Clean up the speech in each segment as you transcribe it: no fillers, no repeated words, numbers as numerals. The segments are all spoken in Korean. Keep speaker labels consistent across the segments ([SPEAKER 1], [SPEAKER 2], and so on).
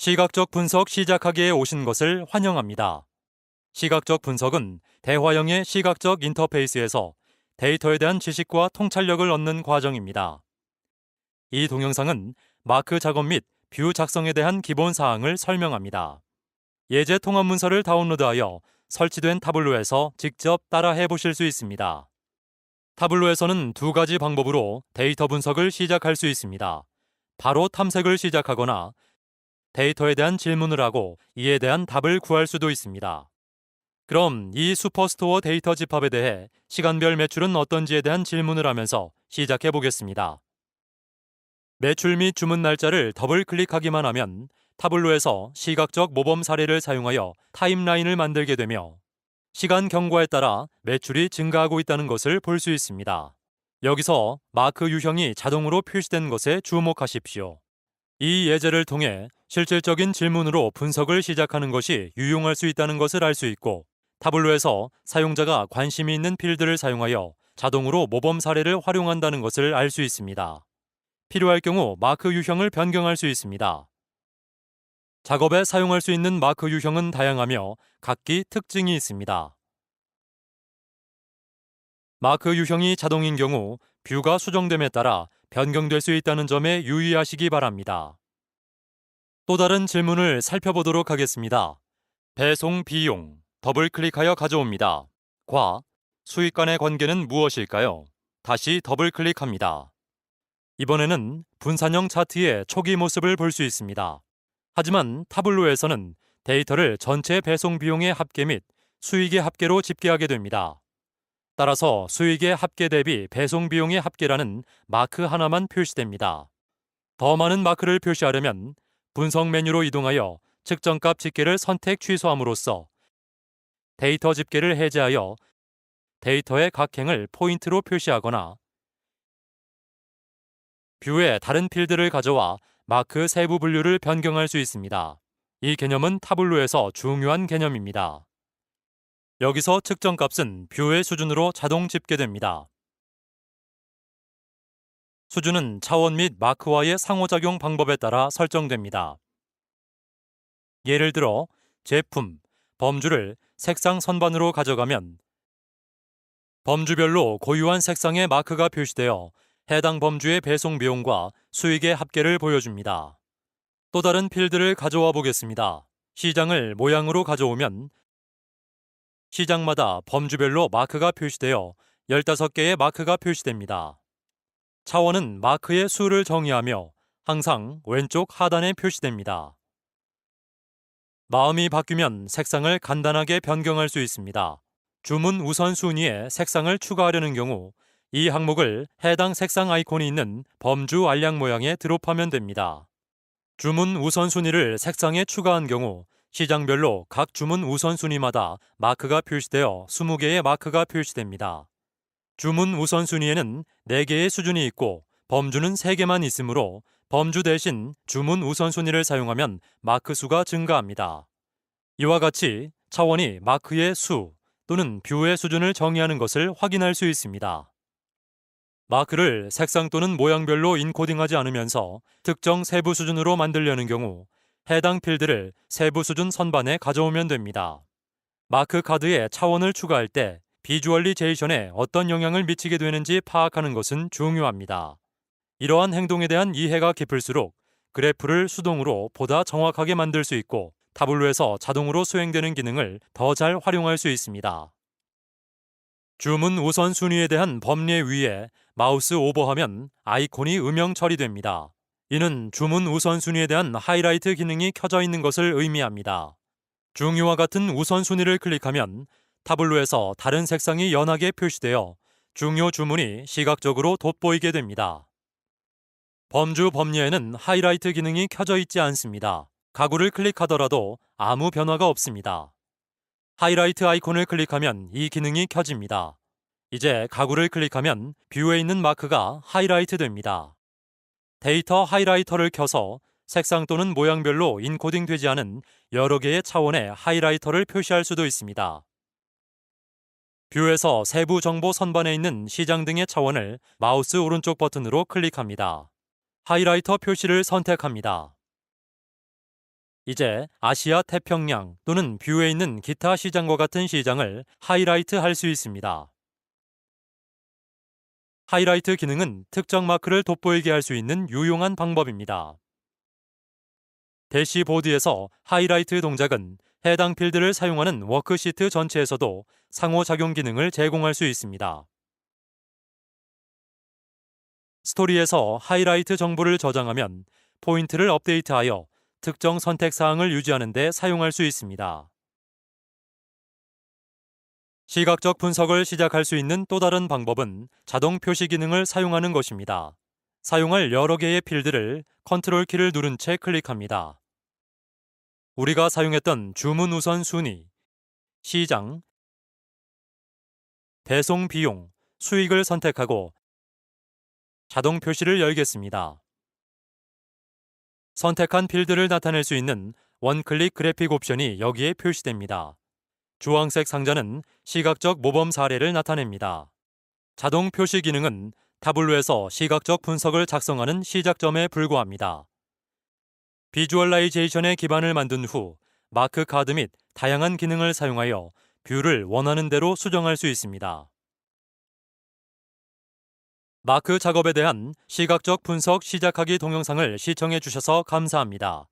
[SPEAKER 1] 시각적 분석 시작하기에 오신 것을 환영합니다. 시각적 분석은 대화형의 시각적 인터페이스에서 데이터에 대한 지식과 통찰력을 얻는 과정입니다. 이 동영상은 마크 작업 및 뷰 작성에 대한 기본 사항을 설명합니다. 예제 통합 문서를 다운로드하여 설치된 타블로에서 직접 따라해 보실 수 있습니다. 타블로에서는 두 가지 방법으로 데이터 분석을 시작할 수 있습니다. 바로 탐색을 시작하거나 데이터에 대한 질문을 하고 이에 대한 답을 구할 수도 있습니다. 그럼 이 슈퍼스토어 데이터 집합에 대해 시간별 매출은 어떤지에 대한 질문을 하면서 시작해 보겠습니다. 매출 및 주문 날짜를 더블 클릭하기만 하면 타블로에서 시각적 모범 사례를 사용하여 타임라인을 만들게 되며 시간 경과에 따라 매출이 증가하고 있다는 것을 볼 수 있습니다. 여기서 마크 유형이 자동으로 표시된 것에 주목하십시오. 이 예제를 통해 실질적인 질문으로 분석을 시작하는 것이 유용할 수 있다는 것을 알 수 있고, 타블로에서 사용자가 관심이 있는 필드를 사용하여 자동으로 모범 사례를 활용한다는 것을 알 수 있습니다. 필요할 경우 마크 유형을 변경할 수 있습니다. 작업에 사용할 수 있는 마크 유형은 다양하며 각기 특징이 있습니다. 마크 유형이 자동인 경우 뷰가 수정됨에 따라 변경될 수 있다는 점에 유의하시기 바랍니다. 또 다른 질문을 살펴보도록 하겠습니다. 배송 비용, 더블 클릭하여 가져옵니다. 과, 수익 간의 관계는 무엇일까요? 다시 더블 클릭합니다. 이번에는 분산형 차트의 초기 모습을 볼 수 있습니다. 하지만 타블로에서는 데이터를 전체 배송 비용의 합계 및 수익의 합계로 집계하게 됩니다. 따라서 수익의 합계 대비 배송 비용의 합계라는 마크 하나만 표시됩니다. 더 많은 마크를 표시하려면 분석 메뉴로 이동하여 측정값 집계를 선택 취소함으로써 데이터 집계를 해제하여 데이터의 각 행을 포인트로 표시하거나 뷰에 다른 필드를 가져와 마크 세부 분류를 변경할 수 있습니다. 이 개념은 타블로에서 중요한 개념입니다. 여기서 측정값은 뷰의 수준으로 자동 집계됩니다. 수준은 차원 및 마크와의 상호작용 방법에 따라 설정됩니다. 예를 들어 제품, 범주를 색상 선반으로 가져가면 범주별로 고유한 색상의 마크가 표시되어 해당 범주의 배송 비용과 수익의 합계를 보여줍니다. 또 다른 필드를 가져와 보겠습니다. 시장을 모양으로 가져오면 시장마다 범주별로 마크가 표시되어 15개의 마크가 표시됩니다. 차원은 마크의 수를 정의하며 항상 왼쪽 하단에 표시됩니다. 마음이 바뀌면 색상을 간단하게 변경할 수 있습니다. 주문 우선순위에 색상을 추가하려는 경우 이 항목을 해당 색상 아이콘이 있는 범주 알약 모양에 드롭하면 됩니다. 주문 우선순위를 색상에 추가한 경우 시장별로 각 주문 우선순위마다 마크가 표시되어 20개의 마크가 표시됩니다. 주문 우선순위에는 4개의 수준이 있고 범주는 3개만 있으므로 범주 대신 주문 우선순위를 사용하면 마크 수가 증가합니다. 이와 같이 차원이 마크의 수 또는 뷰의 수준을 정의하는 것을 확인할 수 있습니다. 마크를 색상 또는 모양별로 인코딩하지 않으면서 특정 세부 수준으로 만들려는 경우 해당 필드를 세부 수준 선반에 가져오면 됩니다. 마크 카드에 차원을 추가할 때 비주얼리제이션에 어떤 영향을 미치게 되는지 파악하는 것은 중요합니다. 이러한 행동에 대한 이해가 깊을수록 그래프를 수동으로 보다 정확하게 만들 수 있고 타블로에서 자동으로 수행되는 기능을 더 잘 활용할 수 있습니다. 주문 우선순위에 대한 범례 위에 마우스 오버하면 아이콘이 음영 처리됩니다. 이는 주문 우선순위에 대한 하이라이트 기능이 켜져 있는 것을 의미합니다. 중요와 같은 우선순위를 클릭하면 타블로에서 다른 색상이 연하게 표시되어 중요 주문이 시각적으로 돋보이게 됩니다. 범주 범례에는 하이라이트 기능이 켜져 있지 않습니다. 가구를 클릭하더라도 아무 변화가 없습니다. 하이라이트 아이콘을 클릭하면 이 기능이 켜집니다. 이제 가구를 클릭하면 뷰에 있는 마크가 하이라이트 됩니다. 데이터 하이라이터를 켜서 색상 또는 모양별로 인코딩 되지 않은 여러 개의 차원의 하이라이터를 표시할 수도 있습니다. 뷰에서 세부 정보 선반에 있는 시장 등의 차원을 마우스 오른쪽 버튼으로 클릭합니다. 하이라이터 표시를 선택합니다. 이제 아시아 태평양 또는 뷰에 있는 기타 시장과 같은 시장을 하이라이트 할 수 있습니다. 하이라이트 기능은 특정 마크를 돋보이게 할 수 있는 유용한 방법입니다. 대시보드에서 하이라이트 동작은 해당 필드를 사용하는 워크시트 전체에서도 상호작용 기능을 제공할 수 있습니다. 스토리에서 하이라이트 정보를 저장하면 포인트를 업데이트하여 특정 선택 사항을 유지하는 데 사용할 수 있습니다. 시각적 분석을 시작할 수 있는 또 다른 방법은 자동 표시 기능을 사용하는 것입니다. 사용할 여러 개의 필드를 컨트롤 키를 누른 채 클릭합니다. 우리가 사용했던 주문 우선 순위, 시장, 배송 비용, 수익을 선택하고 자동 표시를 열겠습니다. 선택한 필드를 나타낼 수 있는 원클릭 그래픽 옵션이 여기에 표시됩니다. 주황색 상자는 시각적 모범 사례를 나타냅니다. 자동 표시 기능은 타블로에서 시각적 분석을 작성하는 시작점에 불과합니다. 비주얼라이제이션의 기반을 만든 후 마크 카드 및 다양한 기능을 사용하여 뷰를 원하는 대로 수정할 수 있습니다. 마크 작업에 대한 시각적 분석 시작하기 동영상을 시청해 주셔서 감사합니다.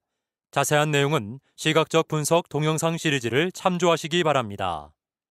[SPEAKER 1] 자세한 내용은 시각적 분석 동영상 시리즈를 참조하시기 바랍니다.